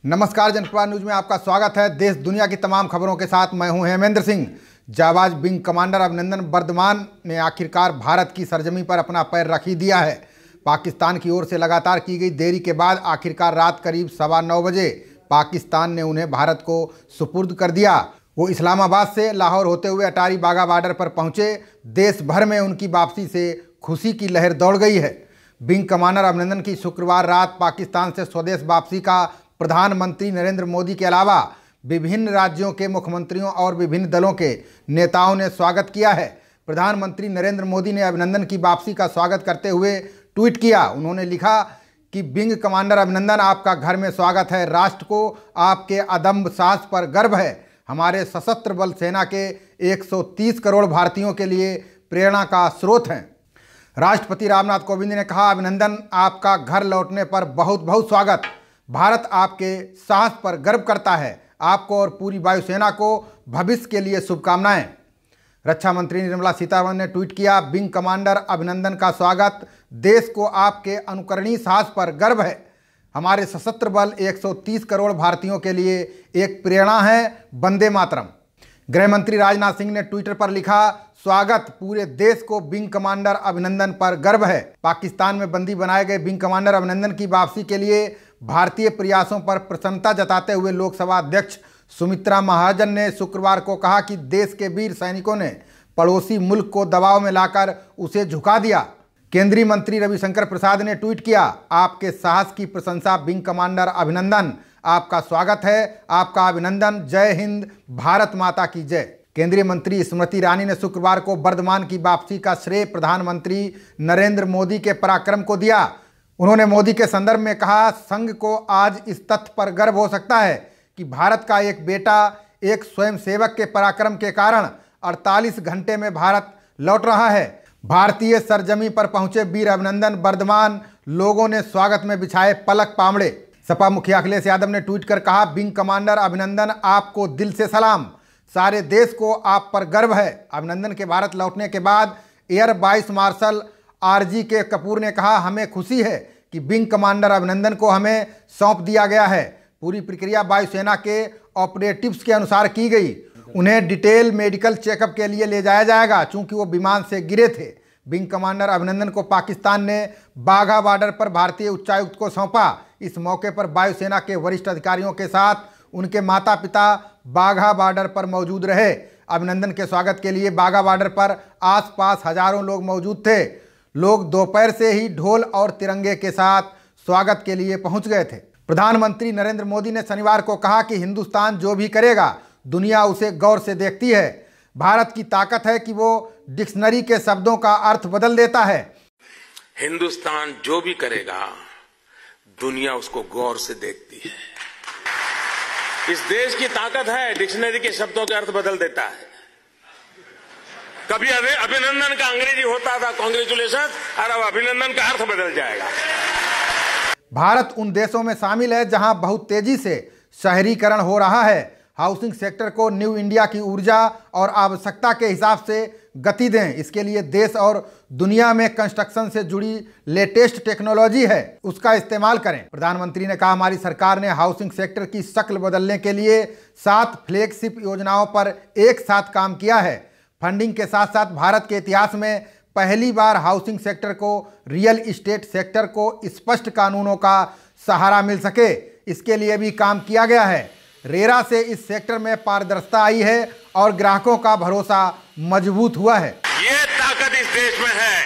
नमस्कार, जनप्रवाह न्यूज में आपका स्वागत है। देश दुनिया की तमाम खबरों के साथ मैं हूं हेमेंद्र सिंह। जाबाज विंग कमांडर अभिनंदन वर्धमान ने आखिरकार भारत की सरजमी पर अपना पैर रख ही दिया है। पाकिस्तान की ओर से लगातार की गई देरी के बाद आखिरकार रात करीब 9:15 बजे पाकिस्तान ने उन्हें भारत को सुपुर्द कर दिया। वो इस्लामाबाद से लाहौर होते हुए अटारी वाघा बॉर्डर पर पहुंचे। देश भर में उनकी वापसी से खुशी की लहर दौड़ गई है। विंग कमांडर अभिनंदन की शुक्रवार रात पाकिस्तान से स्वदेश वापसी का प्रधानमंत्री नरेंद्र मोदी के अलावा विभिन्न राज्यों के मुख्यमंत्रियों और विभिन्न दलों के नेताओं ने स्वागत किया है। प्रधानमंत्री नरेंद्र मोदी ने अभिनंदन की वापसी का स्वागत करते हुए ट्वीट किया। उन्होंने लिखा कि विंग कमांडर अभिनंदन, आपका घर में स्वागत है। राष्ट्र को आपके अदम्य साहस पर गर्व है। हमारे सशस्त्र बल सेना के 130 करोड़ भारतीयों के लिए प्रेरणा का स्रोत हैं। राष्ट्रपति रामनाथ कोविंद ने कहा, अभिनंदन, आपका घर लौटने पर बहुत बहुत स्वागत। भारत आपके साहस पर गर्व करता है। आपको और पूरी वायुसेना को भविष्य के लिए शुभकामनाएं। रक्षा मंत्री निर्मला सीतारमण ने ट्वीट किया, विंग कमांडर अभिनंदन का स्वागत। देश को आपके अनुकरणीय साहस पर गर्व है। हमारे सशस्त्र बल 130 करोड़ भारतीयों के लिए एक प्रेरणा है। वंदे मातरम। गृह मंत्री राजनाथ सिंह ने ट्विटर पर लिखा, स्वागत, पूरे देश को विंग कमांडर अभिनंदन पर गर्व है। पाकिस्तान में बंदी बनाए गए विंग कमांडर अभिनंदन की वापसी के लिए भारतीय प्रयासों पर प्रसन्नता जताते हुए लोकसभा अध्यक्ष सुमित्रा महाजन ने शुक्रवार को कहा कि देश के वीर सैनिकों ने पड़ोसी मुल्क को दबाव में लाकर उसे झुका दिया। केंद्रीय मंत्री रविशंकर प्रसाद ने ट्वीट किया, आपके साहस की प्रशंसा विंग कमांडर अभिनंदन। आपका स्वागत है। आपका अभिनंदन। जय हिंद, भारत माता की जय। केंद्रीय मंत्री स्मृति ईरानी ने शुक्रवार को वर्धमान की वापसी का श्रेय प्रधानमंत्री नरेंद्र मोदी के पराक्रम को दिया। उन्होंने मोदी के संदर्भ में कहा, संघ को आज इस तथ्य पर गर्व हो सकता है कि भारत का एक बेटा एक स्वयंसेवक के पराक्रम के कारण 48 घंटे में भारत लौट रहा है। भारतीय सरजमी पर पहुंचे वीर अभिनंदन वर्धमान लोगों ने स्वागत में बिछाए पलक पामड़े। सपा मुखिया अखिलेश यादव ने ट्वीट कर कहा, विंग कमांडर अभिनंदन, आपको दिल से सलाम। सारे देश को आप पर गर्व है। अभिनंदन के भारत लौटने के बाद एयर वाइस मार्शल आरजी के कपूर ने कहा, हमें खुशी है कि विंग कमांडर अभिनंदन को हमें सौंप दिया गया है। पूरी प्रक्रिया वायुसेना के ऑपरेटिव्स के अनुसार की गई। उन्हें डिटेल मेडिकल चेकअप के लिए ले जाया जाएगा चूंकि वो विमान से गिरे थे। विंग कमांडर अभिनंदन को पाकिस्तान ने वाघा बॉर्डर पर भारतीय उच्चायुक्त को सौंपा। इस मौके पर वायुसेना के वरिष्ठ अधिकारियों के साथ उनके माता पिता वाघा बॉर्डर पर मौजूद रहे। अभिनंदन के स्वागत के लिए वाघा बॉर्डर पर आसपास हजारों लोग मौजूद थे। लोग दोपहर से ही ढोल और तिरंगे के साथ स्वागत के लिए पहुंच गए थे। प्रधानमंत्री नरेंद्र मोदी ने शनिवार को कहा कि हिंदुस्तान जो भी करेगा दुनिया उसे गौर से देखती है। भारत की ताकत है कि वो डिक्शनरी के शब्दों का अर्थ बदल देता है। हिंदुस्तान जो भी करेगा दुनिया उसको गौर से देखती है। इस देश की ताकत है, डिक्शनरी के शब्दों के अर्थ बदल देता है। कभी अभिनंदन का अंग्रेजी होता था कांग्रेचुलेशन, और अब अभिनंदन का अर्थ बदल जाएगा। भारत उन देशों में शामिल है जहां बहुत तेजी से शहरीकरण हो रहा है। हाउसिंग सेक्टर को न्यू इंडिया की ऊर्जा और आवश्यकता के हिसाब से गति दें। इसके लिए देश और दुनिया में कंस्ट्रक्शन से जुड़ी लेटेस्ट टेक्नोलॉजी है, उसका इस्तेमाल करें। प्रधानमंत्री ने कहा, हमारी सरकार ने हाउसिंग सेक्टर की शक्ल बदलने के लिए 7 फ्लैगशिप योजनाओं पर एक साथ काम किया है। फंडिंग के साथ साथ भारत के इतिहास में पहली बार हाउसिंग सेक्टर को रियल इस्टेट सेक्टर को स्पष्ट कानूनों का सहारा मिल सके, इसके लिए भी काम किया गया है। रेरा से इस सेक्टर में पारदर्शिता आई है और ग्राहकों का भरोसा मजबूत हुआ है। ये ताकत इस देश में है।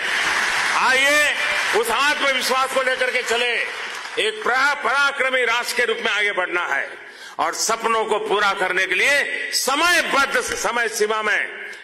आइए उस आत्मविश्वास को लेकर के चले। एक पराक्रमी राष्ट्र के रूप में आगे बढ़ना है और सपनों को पूरा करने के लिए समयबद्ध समय सीमा में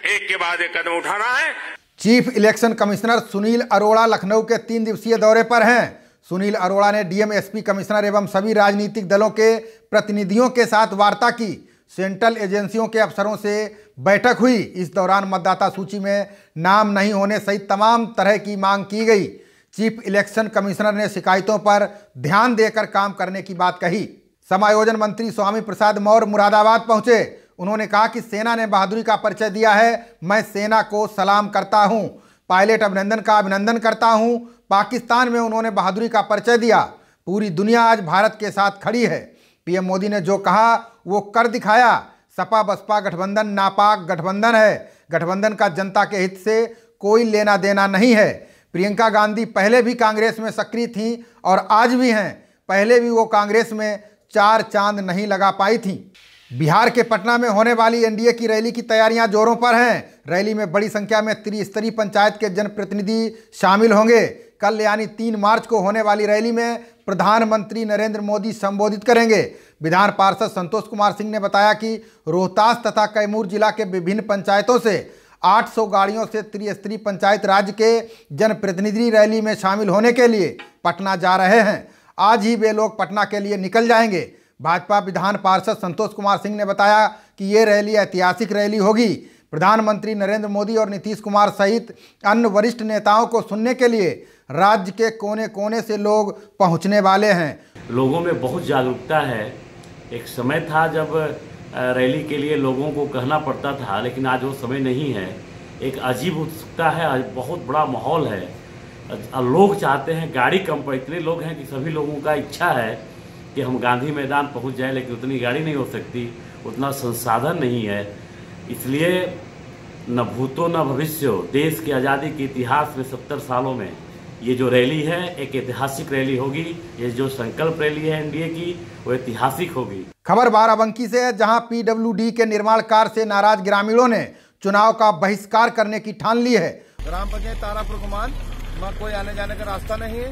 एक के बाद एक कदम उठाना है। Chief election commissioner Sunil Arora Lucknow के 3 दिवसीय दौरे पर हैं। सुनील अरोड़ा ने डीएम, एसपी, कमिश्नर एवं सभी राजनीतिक दलों के प्रतिनिधियों के साथ वार्ता की। सेंट्रल एजेंसियों के अफसरों से बैठक हुई। इस दौरान मतदाता सूची में नाम नहीं होने सहित तमाम तरह की मांग की गई। चीफ इलेक्शन कमिश्नर ने शिकायतों पर ध्यान देकर काम करने की बात कही। समायोजन मंत्री स्वामी प्रसाद मौर्य मुरादाबाद पहुंचे। उन्होंने कहा कि सेना ने बहादुरी का परिचय दिया है। मैं सेना को सलाम करता हूं। पायलट अभिनंदन का अभिनंदन करता हूं। पाकिस्तान में उन्होंने बहादुरी का परिचय दिया। पूरी दुनिया आज भारत के साथ खड़ी है। पीएम मोदी ने जो कहा वो कर दिखाया। सपा बसपा गठबंधन नापाक गठबंधन है। गठबंधन का जनता के हित से कोई लेना देना नहीं है। प्रियंका गांधी पहले भी कांग्रेस में सक्रिय थीं और आज भी हैं। पहले भी वो कांग्रेस में 4 चांद नहीं लगा पाई थीं। बिहार के पटना में होने वाली एनडीए की रैली की तैयारियां जोरों पर हैं। रैली में बड़ी संख्या में त्रिस्तरीय पंचायत के जनप्रतिनिधि शामिल होंगे। कल यानी 3 मार्च को होने वाली रैली में प्रधानमंत्री नरेंद्र मोदी संबोधित करेंगे। विधान पार्षद संतोष कुमार सिंह ने बताया कि रोहतास तथा कैमूर जिला के विभिन्न पंचायतों से 800 गाड़ियों से त्रिस्तरीय पंचायत राज्य के जनप्रतिनिधि रैली में शामिल होने के लिए पटना जा रहे हैं। आज ही वे लोग पटना के लिए निकल जाएंगे। भाजपा विधान पार्षद संतोष कुमार सिंह ने बताया कि ये रैली ऐतिहासिक रैली होगी। प्रधानमंत्री नरेंद्र मोदी और नीतीश कुमार सहित अन्य वरिष्ठ नेताओं को सुनने के लिए राज्य के कोने कोने से लोग पहुंचने वाले हैं। लोगों में बहुत जागरूकता है। एक समय था जब रैली के लिए लोगों को कहना पड़ता था, लेकिन आज वो समय नहीं है। एक अजीब उत्सुकता है, आज बहुत बड़ा माहौल है। लोग चाहते हैं गाड़ी कम पर, इतने लोग हैं कि सभी लोगों का इच्छा है कि हम गांधी मैदान पहुंच जाएं, लेकिन उतनी गाड़ी नहीं हो सकती, उतना संसाधन नहीं है। इसलिए न भूतो न भविष्य, देश की आज़ादी के इतिहास में 70 सालों में ये जो रैली है एक ऐतिहासिक रैली होगी। ये जो संकल्प रैली है एनडीए की वो ऐतिहासिक होगी। खबर बाराबंकी से है, जहां पीडब्ल्यूडी के निर्माण कार्य से नाराज ग्रामीणों ने चुनाव का बहिष्कार करने की ठान ली है। ग्राम पंचायत तारापुर गुमान में कोई आने जाने का रास्ता नहीं है।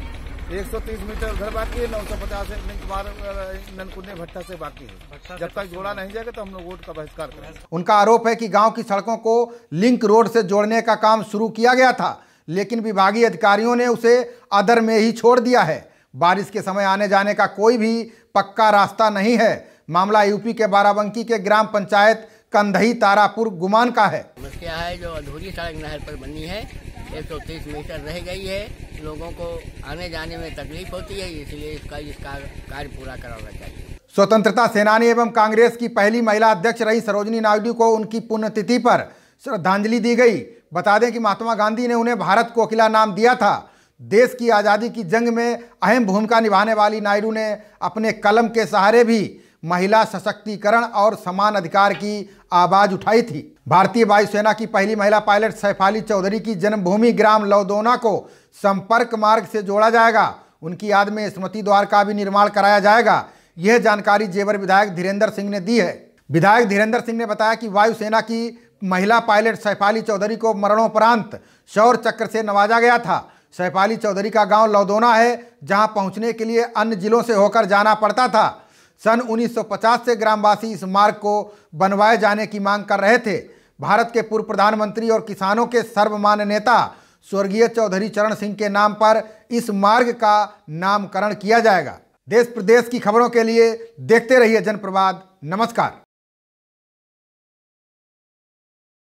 130 मीटर उधर बाकी है, 950 ननकुंडे भट्टा से बाकी है। जब तक जोड़ा नहीं जाएगा तो हम लोग वोट का बहिष्कार करेंगे। उनका आरोप है कि गांव की सड़कों को लिंक रोड से जोड़ने का काम शुरू किया गया था, लेकिन विभागीय अधिकारियों ने उसे अधर में ही छोड़ दिया है। बारिश के समय आने जाने का कोई भी पक्का रास्ता नहीं है। मामला यूपी के बाराबंकी के ग्राम पंचायत कंधई तारापुर गुमान का है। समस्या है जो अधूरी सड़क नहर पर बनी है, 130 मीटर रह गई है। लोगों को आने जाने में तकलीफ होती है, इसलिए इसका कार्य पूरा कराना चाहिए। स्वतंत्रता सेनानी एवं कांग्रेस की पहली महिला अध्यक्ष रही सरोजिनी नायडू को उनकी पुण्यतिथि पर श्रद्धांजलि दी गई। बता दें कि महात्मा गांधी ने उन्हें भारत कोकिला नाम दिया था। देश की आज़ादी की जंग में अहम भूमिका निभाने वाली नायडू ने अपने कलम के सहारे भी महिला सशक्तिकरण और समान अधिकार की आवाज उठाई थी। भारतीय वायुसेना की पहली महिला पायलट सैफाली चौधरी की जन्मभूमि ग्राम लौदौना को संपर्क मार्ग से जोड़ा जाएगा। उनकी याद में स्मृति द्वार का भी निर्माण कराया जाएगा। यह जानकारी जेवर विधायक धीरेन्द्र सिंह ने दी है। विधायक धीरेन्द्र सिंह ने बताया कि वायुसेना की महिला पायलट सैफाली चौधरी को मरणोपरांत शौर्य चक्र से नवाजा गया था। सैफाली चौधरी का गांव लौदौना है, जहां पहुंचने के लिए अन्य जिलों से होकर जाना पड़ता था। सन 1950 से ग्रामवासी इस मार्ग को बनवाए जाने की मांग कर रहे थे। भारत के पूर्व प्रधानमंत्री और किसानों के सर्वमान्य नेता स्वर्गीय चौधरी चरण सिंह के नाम पर इस मार्ग का नामकरण किया जाएगा। देश प्रदेश की खबरों के लिए देखते रहिए जनप्रवाद। नमस्कार।